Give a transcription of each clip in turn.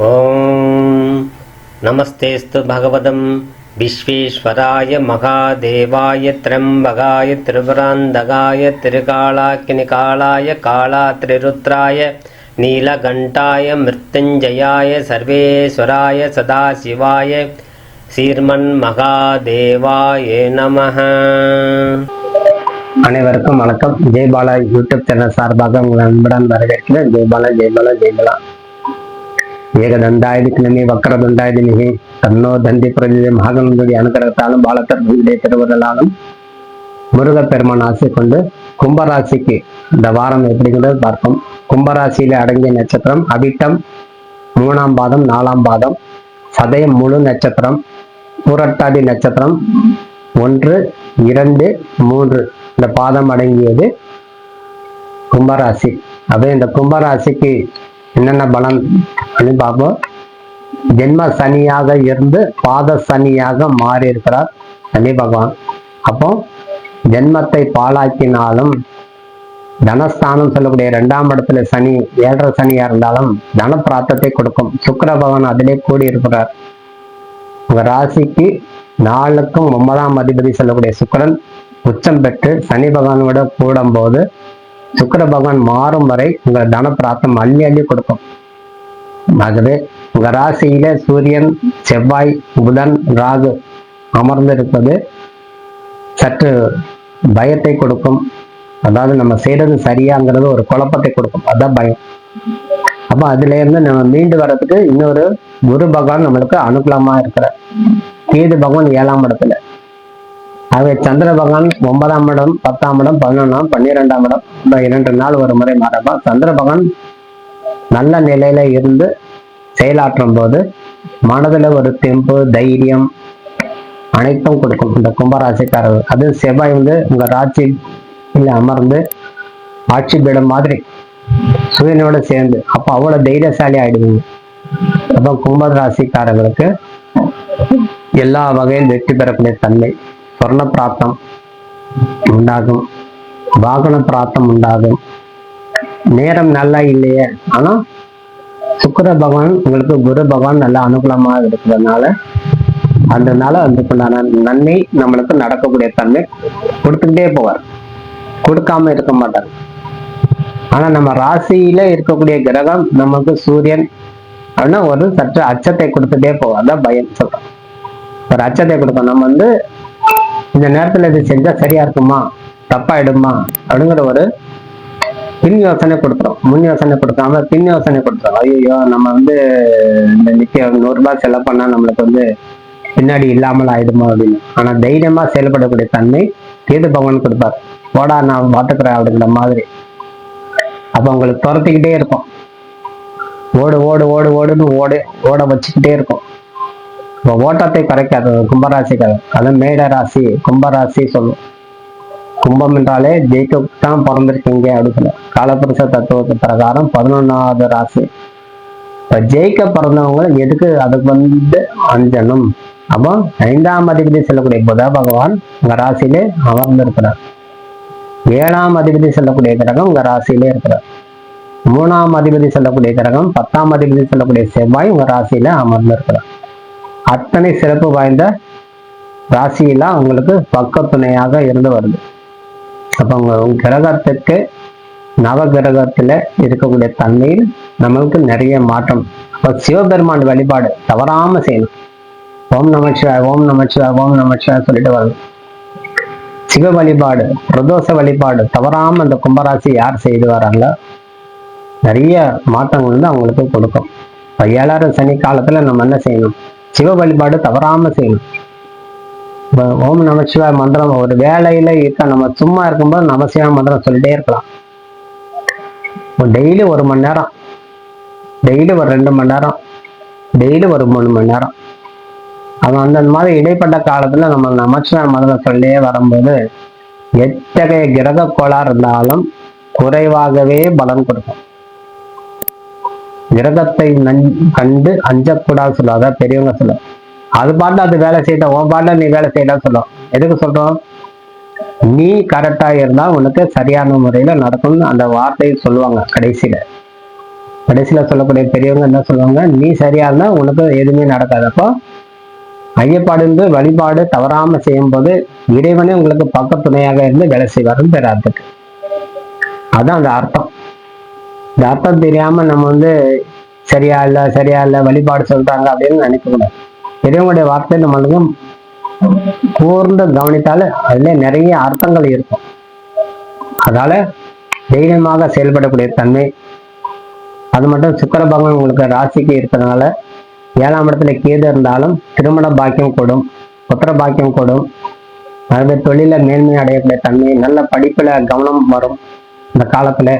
ஓம் நமஸ்தேஸ்து பகவதம் விஸ்வேஸ்வராய மகாதேவாய த்ரம்பகாய திரிபுராந்தகாய திரிகாலாக்கினிகாலாய காலாத்ரிருத்ராய நீலகண்டாய மிருத்யுஞ்சயாய சர்வேஸ்வராய சதாசிவாய சீர்மன் மகாதேவாய நமஹ. அனைவருக்கும் வணக்கம். ஜெய்பாலா யூடியூப் சேனல் சார்பாக உங்கள் அன்புடன் வரவேற்கிறேன். ஜெய்பாலா ஜெய்பாலா ஜெய்பாலா. ஏகதண்டாயுதி கிளம்பி வக்கரதண்டாயுதி மிகை தன்னோ தந்தி பிரதி மகாகணபதி அனுகிரகத்தாலும் பாலத்தர்புடைய திருவுதலாலும் முருகப்பெருமான் ஆசை கொண்டு கும்பராசிக்கு இந்த வாரம் எப்படிங்கிறது பார்ப்போம். கும்பராசியில அடங்கிய நட்சத்திரம் அவிட்டம் 3ஆம் பாதம் 4ஆம் பாதம், சதயம் முழு நட்சத்திரம், பூரட்டாதி நட்சத்திரம் 1, 2, 3 இந்த பாதம் அடங்கியது கும்பராசி. அப்போ இந்த கும்பராசிக்கு என்னென்ன பலன் அப்படின்னு பார்ப்போம். ஜென்ம சனியாக இருந்து பாத சனியாக மாறி இருக்கிறார் சனி பகவான். அப்போ ஜென்மத்தை பாழாக்கினாலும் தனஸ்தானம் சொல்லக்கூடிய 2ஆம் இடத்துல சனி 7.5 சனியா இருந்தாலும் தன பிராப்தத்தை கொடுக்கும். சுக்கிர பகவான் அதிலே கூடி இருக்கிறார். உங்க ராசிக்கு 4க்கும் 9ஆம் அதிபதி சொல்லக்கூடிய சுக்கிரன் உச்சம் பெற்று சனி பகவானோட கூடும் போது சுக்கிர பகவான் மாறும் வரை உங்க தன பிராப்தம் அள்ளி அள்ளி கொடுக்கும். ஆகவே உங்க ராசியில சூரியன், செவ்வாய், புதன், ராகு அமர்ந்திருப்பது சற்று பயத்தை கொடுக்கும். அதாவது நம்ம செய்யறது சரியாங்கிறது ஒரு குழப்பத்தை கொடுக்கும். அதான் பயம். அப்ப அதுல இருந்து நம்ம மீண்டு வர்றதுக்கு இன்னொரு குரு பகவான் நம்மளுக்கு அனுகூலமா இருக்கிறார். கேது பகவான் 7ஆம் இடத்துல. ஆகவே சந்திர பகவான் 9ஆம் இடம், 10ஆம் இடம், 11ஆம், 12ஆம் இடம் 2 நாள் ஒரு முறை மாறப்பா சந்திர பகவான் நல்ல நிலையில இருந்து செயலாற்றும் போது மனதுல ஒரு தெம்பு, தைரியம் அனைத்தும் கொடுக்கும் இந்த கும்பராசிக்காரர்கள். அது செவ்வாய் உங்க ராசியில் அமர்ந்து ஆட்சி பீடம் மாதிரி சூரியனோட சேர்ந்து அப்ப அவ்வளவு தைரியசாலி ஆயிடுவீங்க. அப்ப கும்பராசிக்காரர்களுக்கு எல்லா வகையில் வெற்றி பெறக்கூடிய தன்மை, சொர்ண பிராப்தம் உண்டாகும், வாகன பிராப்தம் உண்டாகும். நேரம் நல்லா இல்லையே, ஆனா சுக்கிர பகவான் உங்களுக்கு குரு பகவான் நல்லா அனுகூலமாக இருக்கிறதுனால அதனால அதுக்குண்டான நன்மை நம்மளுக்கு நடக்கக்கூடிய தன்மை கொடுத்துக்கிட்டே போவார். கொடுக்காம இருக்க மாட்டார். ஆனா நம்ம ராசியில இருக்கக்கூடிய கிரகம் நமக்கு சூரியன் அப்படின்னா ஒரு சற்று அச்சத்தை கொடுத்துட்டே போவார். அதான் பயம் சொல்றோம். ஒரு அச்சத்தை கொடுக்கும். நம்ம இந்த நேரத்துல இது செஞ்சா சரியா இருக்குமா, தப்பாயிடுமா அப்படிங்கிற ஒரு பின் யோசனை கொடுத்துரும். முன் யோசனை கொடுக்காம பின் யோசனை கொடுத்துரும். ஐயோ நம்ம இந்த நிக்க 100 ரூபாய் செலவு பண்ணா நம்மளுக்கு பின்னாடி இல்லாமல் ஆயிடுமா அப்படின்னு. ஆனா தைரியமா செயல்படக்கூடிய தன்மை கேது பகவான் கொடுப்பார். போடா நான் பாத்துக்கிறேன் அப்படிங்கிற மாதிரி. அப்ப உங்களுக்கு துரத்திக்கிட்டே இருக்கும். ஓடு ஓடு ஓடு ஓடுன்னு ஓட வச்சுக்கிட்டே இருக்கும். ஓட்டத்தை குறைக்காது கும்பராசிக்காரர். அது மேட ராசி கும்பராசி சொல்லும். கும்பம் என்றாலே ஜெயிக்கத்தான் பிறந்திருக்கீங்க அப்படின்னு சொல்ல. காலபுருஷ தத்துவத்து பிரகாரம் 11வது ராசி. இப்ப ஜெயிக்க பிறந்தவங்க எதுக்கு அதுக்கு அஞ்சனும். அப்போ 5ஆம் அதிபதி செல்லக்கூடிய புத பகவான் உங்க ராசியிலே அமர்ந்திருக்கிறார். 7ஆம் அதிபதி செல்லக்கூடிய கிரகம் உங்க ராசியிலே இருக்கிறார். 3ஆம் அதிபதி செல்லக்கூடிய கிரகம் 10ஆம் அதிபதி செல்லக்கூடிய செவ்வாய் உங்க ராசியில அமர்ந்திருக்கிறார். அத்தனை சிறப்பு வாய்ந்த ராசியெல்லாம் உங்களுக்கு பக்க துணையாக இருந்து வருது. அப்ப உங்க கிரகத்துக்கு நவ கிரகத்துல இருக்கக்கூடிய தன்மையில் நம்மளுக்கு நிறைய மாற்றம். அப்ப சிவபெருமான் வழிபாடு தவறாம செய்யணும். ஓம் நமச்சிவாய், ஓம் நமச்சிவாய், ஓம் நமச்சிவாய் சொல்லிட்டு வரணும். சிவ வழிபாடு, பிரதோஷ வழிபாடு தவறாம அந்த கும்பராசி யார் செய்து வராங்களோ நிறைய மாற்றங்கள் அவங்களுக்கு கொடுக்கும். இப்ப 7ஆம் சனி காலத்துல நம்ம என்ன செய்யணும்? சிவ வழிபாடு தவறாம செய்யணும். ஓம் நமச்சிவாய் மந்திரம் ஒரு வேலையில இருக்க நம்ம சும்மா இருக்கும்போது நமசிவாய் மந்திரம் சொல்லிட்டே இருக்கலாம். டெய்லி 1 மணி நேரம், டெய்லி ஒரு 2 மணி நேரம், டெய்லி ஒரு 3 மணி நேரம். அவன் அந்த மாதிரி இடைப்பட்ட காலத்துல நம்ம நமச்சிவாய் மந்திரம் சொல்லியே வரும்போது எத்தகைய கிரக கோளாறு இருந்தாலும் குறைவாகவே பலன் கொடுக்கும். கிரகத்தை கண்டு அஞ்சக்கூடாது சொல்லாத பெரியவங்க சொல்லுவோம். அது பாட்டு அது வேலை செய்யட்டும், உன் பாட்டுல நீ வேலை செய்யலாம் சொல்லுவோம். எதுக்கு சொல்றோம்? நீ கரெக்டா இருந்தா உனக்கு சரியான முறையில நடக்கும்னு அந்த வார்த்தையை சொல்லுவாங்க கடைசியில. கடைசியில சொல்லக்கூடிய பெரியவங்க என்ன சொல்லுவாங்க, நீ சரியா இருந்தா உனக்கு எதுவுமே நடக்காதப்போ ஐயப்பாடு வழிபாடு தவறாம செய்யும் போது இறைவனே உங்களுக்கு பக்க துணையாக இருந்து வேலை செய்வாருன்னு பேர் அர்த்தத்துக்கு. அதான் அந்த அர்த்தம். இந்த அர்த்தம் தெரியாம நம்ம சரியா இல்லை வழிபாடு சொல்றாங்க அப்படின்னு நினைக்க கூடாது. பெரியவங்களுடைய வார்த்தை நம்மளுக்கு கூர்ந்து கவனித்தாலும் அதுல நிறைய அர்த்தங்கள் இருக்கும். அதால தைரியமாக செயல்படக்கூடிய தன்மை. அது மட்டும் சுக்கிர பகவான் உங்களுக்கு ராசிக்கு இருக்கிறதுனால 7ஆம் இடத்துல கேது இருந்தாலும் திருமண பாக்கியம் கூடும், புத்திர பாக்கியம் கூடும், அதாவது தொழில மேன்மை அடையக்கூடிய தன்மை, நல்ல படிப்புல கவனம் வரும். இந்த காலத்துல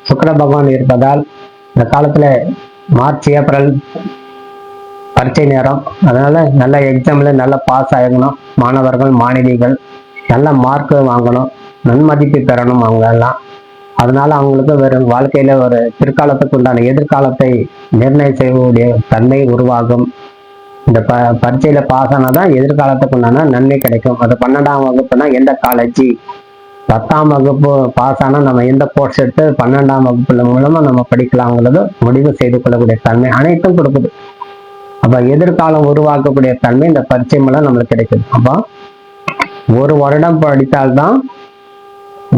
சுக்கிர பகவான் இருப்பதால் இந்த காலத்துல மார்ச் ஏப்ரல் பரீட்சை நேரம், அதனால நல்ல எக்ஸாம்ல நல்ல பாஸ் ஆகணும். மாணவர்கள் மாணவிகள் நல்ல மார்க் வாங்கணும், நன்மதிப்பு பெறணும் அவங்க எல்லாம். அதனால அவங்களுக்கு வெறும் வாழ்க்கையில ஒரு பிற்காலத்துக்கு உண்டான எதிர்காலத்தை நிர்ணயம் செய்யக்கூடிய தன்மை உருவாகும். இந்த பரீட்சையில பாஸ் ஆனாதான் எதிர்காலத்துக்கு உண்டான நன்மை கிடைக்கும். அது 12ஆம் வகுப்புனா எந்த காலேஜ், 10ஆம் வகுப்பு பாஸ் ஆனா நம்ம எந்த கோர்ஸ் எடுத்து 12ஆம் வகுப்புல மூலமா நம்ம படிக்கலாங்கிறது முடிவு செய்து கொள்ளக்கூடிய தன்மை அனைத்தும் கொடுக்குது. அப்ப எதிர்காலம் உருவாக்கக்கூடிய தன்மை இந்த பரீட்சை மூலம் நம்மளுக்கு கிடைக்குது. அப்போ ஒரு வருடம் படித்தால்தான்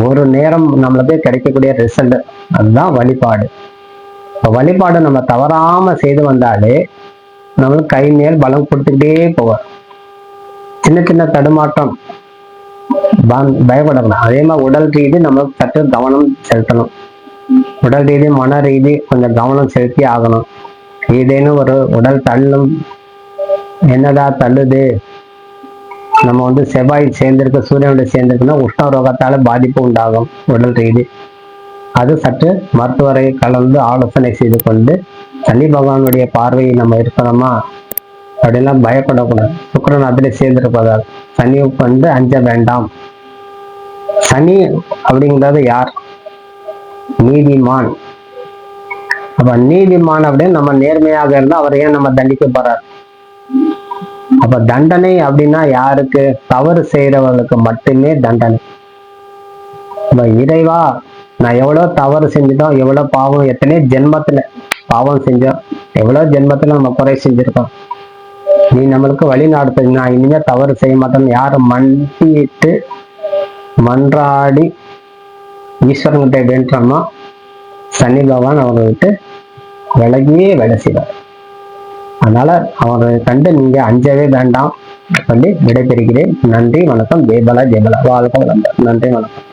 ஒரு நேரம் நம்மளுக்கு கிடைக்கக்கூடிய ரிசல்ட். அதுதான் வழிபாடு. இப்போ வழிபாடு நம்ம தவறாம செய்து வந்தாலே நம்மளுக்கு கை மேல் பலம் கொடுத்துக்கிட்டே போவார். சின்ன சின்ன தடுமாற்றம் பயப்படணும். அதே மாதிரி உடல் ரீதி நம்ம சற்று கவனம் செலுத்தணும். உடல் ரீதி மன ரீதி கொஞ்சம் கவனம் செலுத்தி ஆகணும். ஏதேனும் ஒரு உடல் தள்ளும், என்னடா தள்ளுது, நம்ம செவ்வாய் சேர்ந்திருக்கு சூரியனுடைய சேர்ந்திருக்குன்னா உஷ்ண ரோகத்தால பாதிப்பு உண்டாகும் உடல் ரீதி. அது சற்று மருத்துவரை கலந்து ஆலோசனை செய்து கொண்டு சனி பகவானுடைய பார்வையை நம்ம இருக்கிறோமா அப்படின்லாம் பயப்படக்கூடாது. சுக்கிரன் அதிலே சேர்ந்திருப்பதால் சனிக்கு அஞ்ச வேண்டாம். சனி அப்படிங்கிறது யார்? நீதிமான். அப்ப நீதிமான் அப்படின்னு நம்ம நேர்மையாக இருந்தா அவர் ஏன் நம்ம தண்டிக்க போறார்? அப்ப தண்டனை அப்படின்னா யாருக்கு? தவறு செய்யறவர்களுக்கு மட்டுமே தண்டனை. அப்ப இறைவா, நான் எவ்வளவு தவறு செஞ்சிட்டோம், எவ்வளவு பாவம், எத்தனை ஜென்மத்துல பாவம் செஞ்சோம், எவ்வளவு ஜென்மத்துல நம்ம குறை செஞ்சிருக்கோம், நீ நம்மளுக்கு வழி நடத்து, நான் இனிமே தவறு செய்ய மாட்டேன்னு யாரு மண்டிட்டு மன்றாடி ஈஸ்வரன்கிட்ட வேண்டுறோமோ சனி பகவான் அவரை விட்டு விலகியே வேலை செய்வார். அதனால அவரை கண்டு நீங்க அஞ்சவே வேண்டாம் சொல்லி விடைபெறுகிறேன். நன்றி வணக்கம். ஜெயபலா ஜெயபலா. வாழ்க்கை வளர்ந்த. நன்றி வணக்கம்.